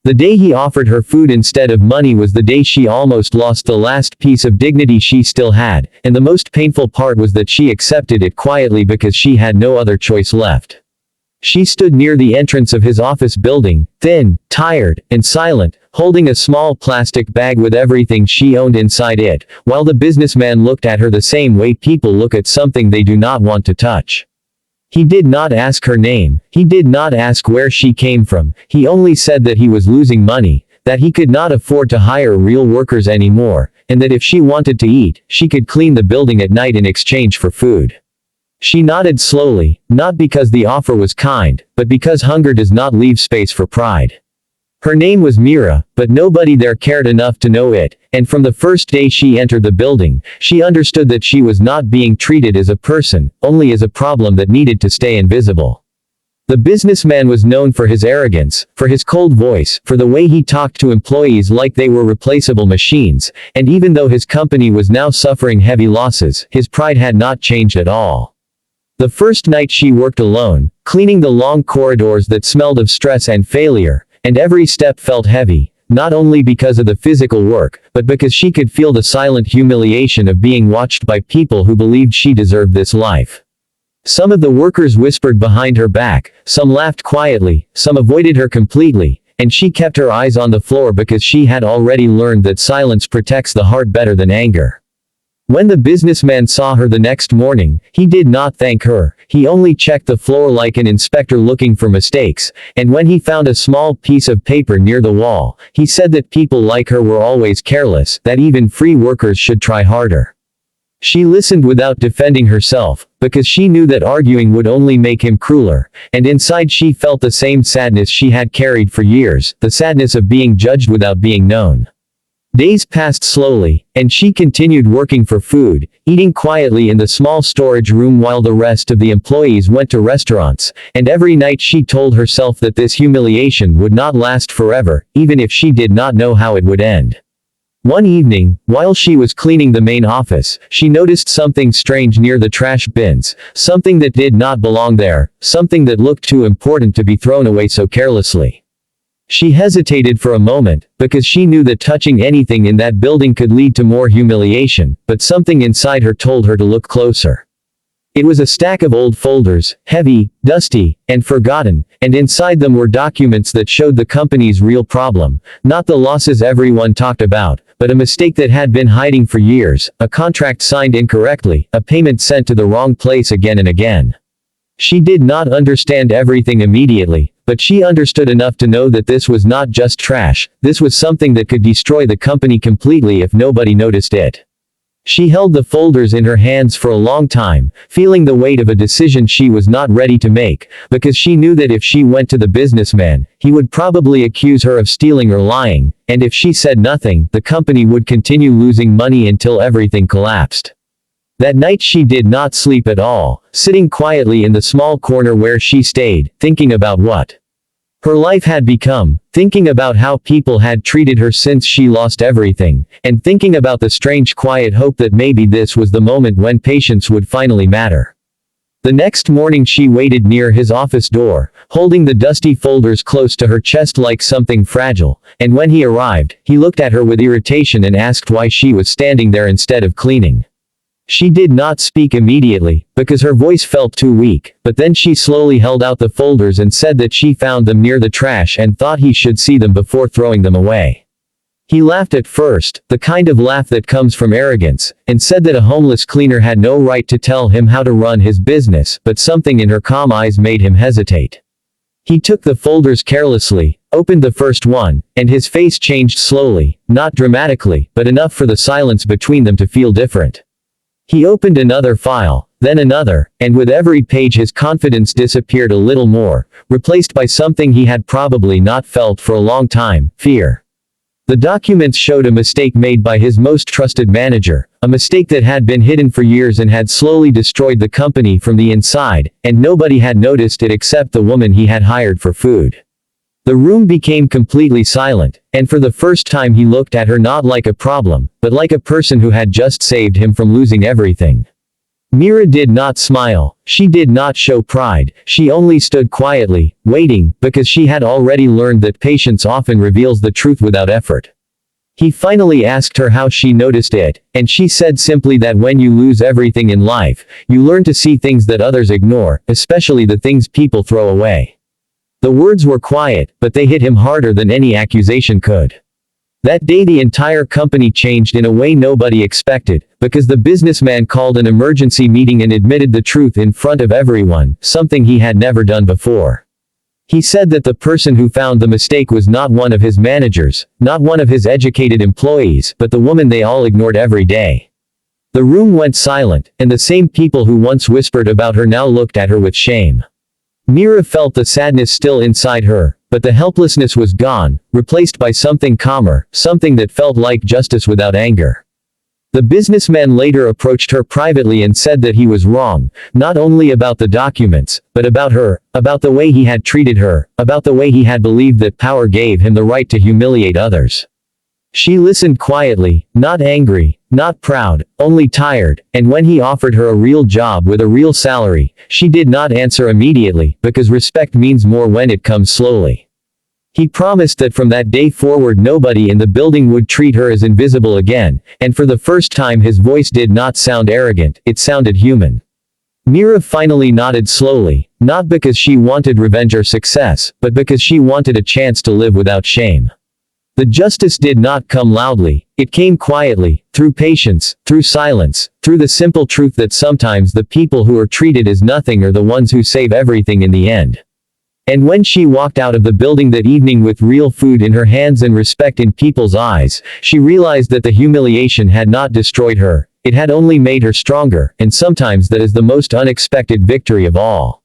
The day he offered her food instead of money was the day she almost lost the last piece of dignity she still had, and the most painful part was that she accepted it quietly because she had no other choice left. She stood near the entrance of his office building, thin, tired, and silent, holding a small plastic bag with everything she owned inside it, while the businessman looked at her the same way people look at something they do not want to touch. He did not ask her name, he did not ask where she came from, he only said that he was losing money, that he could not afford to hire real workers anymore, and that if she wanted to eat, she could clean the building at night in exchange for food. She nodded slowly, not because the offer was kind, but because hunger does not leave space for pride. Her name was Mira, but nobody there cared enough to know it, and from the first day she entered the building, she understood that she was not being treated as a person, only as a problem that needed to stay invisible. The businessman was known for his arrogance, for his cold voice, for the way he talked to employees like they were replaceable machines, and even though his company was now suffering heavy losses, his pride had not changed at all. The first night she worked alone, cleaning the long corridors that smelled of stress and failure, and every step felt heavy, not only because of the physical work, but because she could feel the silent humiliation of being watched by people who believed she deserved this life. Some of the workers whispered behind her back, some laughed quietly, some avoided her completely, and she kept her eyes on the floor because she had already learned that silence protects the heart better than anger. When the businessman saw her the next morning, he did not thank her, he only checked the floor like an inspector looking for mistakes, and when he found a small piece of paper near the wall, he said that people like her were always careless, that even free workers should try harder. She listened without defending herself, because she knew that arguing would only make him crueler, and inside she felt the same sadness she had carried for years, the sadness of being judged without being known. Days passed slowly, and she continued working for food, eating quietly in the small storage room while the rest of the employees went to restaurants, and every night she told herself that this humiliation would not last forever, even if she did not know how it would end. One evening, while she was cleaning the main office, she noticed something strange near the trash bins, something that did not belong there, something that looked too important to be thrown away so carelessly. She hesitated for a moment, because she knew that touching anything in that building could lead to more humiliation, but something inside her told her to look closer. It was a stack of old folders, heavy, dusty, and forgotten, and inside them were documents that showed the company's real problem, not the losses everyone talked about, but a mistake that had been hiding for years, a contract signed incorrectly, a payment sent to the wrong place again and again. She did not understand everything immediately, but she understood enough to know that this was not just trash, this was something that could destroy the company completely if nobody noticed it. She held the folders in her hands for a long time, feeling the weight of a decision she was not ready to make, because she knew that if she went to the businessman, he would probably accuse her of stealing or lying, and if she said nothing, the company would continue losing money until everything collapsed. That night she did not sleep at all, sitting quietly in the small corner where she stayed, thinking about what her life had become, thinking about how people had treated her since she lost everything, and thinking about the strange quiet hope that maybe this was the moment when patience would finally matter. The next morning she waited near his office door, holding the dusty folders close to her chest like something fragile, and when he arrived, he looked at her with irritation and asked why she was standing there instead of cleaning. She did not speak immediately, because her voice felt too weak, but then she slowly held out the folders and said that she found them near the trash and thought he should see them before throwing them away. He laughed at first, the kind of laugh that comes from arrogance, and said that a homeless cleaner had no right to tell him how to run his business, but something in her calm eyes made him hesitate. He took the folders carelessly, opened the first one, and his face changed slowly, not dramatically, but enough for the silence between them to feel different. He opened another file, then another, and with every page his confidence disappeared a little more, replaced by something he had probably not felt for a long time, fear. The documents showed a mistake made by his most trusted manager, a mistake that had been hidden for years and had slowly destroyed the company from the inside, and nobody had noticed it except the woman he had hired for food. The room became completely silent, and for the first time he looked at her not like a problem, but like a person who had just saved him from losing everything. Mira did not smile. She did not show pride. She only stood quietly, waiting, because she had already learned that patience often reveals the truth without effort. He finally asked her how she noticed it, and she said simply that when you lose everything in life, you learn to see things that others ignore, especially the things people throw away. The words were quiet, but they hit him harder than any accusation could. That day the entire company changed in a way nobody expected, because the businessman called an emergency meeting and admitted the truth in front of everyone, something he had never done before. He said that the person who found the mistake was not one of his managers, not one of his educated employees, but the woman they all ignored every day. The room went silent, and the same people who once whispered about her now looked at her with shame. Mira felt the sadness still inside her, but the helplessness was gone, replaced by something calmer, something that felt like justice without anger. The businessman later approached her privately and said that he was wrong, not only about the documents, but about her, about the way he had treated her, about the way he had believed that power gave him the right to humiliate others. She listened quietly, not angry, not proud, only tired, and when he offered her a real job with a real salary, she did not answer immediately, because respect means more when it comes slowly. He promised that from that day forward nobody in the building would treat her as invisible again, and for the first time his voice did not sound arrogant, it sounded human. Mira finally nodded slowly, not because she wanted revenge or success, but because she wanted a chance to live without shame. The justice did not come loudly, it came quietly, through patience, through silence, through the simple truth that sometimes the people who are treated as nothing are the ones who save everything in the end. And when she walked out of the building that evening with real food in her hands and respect in people's eyes, she realized that the humiliation had not destroyed her, it had only made her stronger, and sometimes that is the most unexpected victory of all.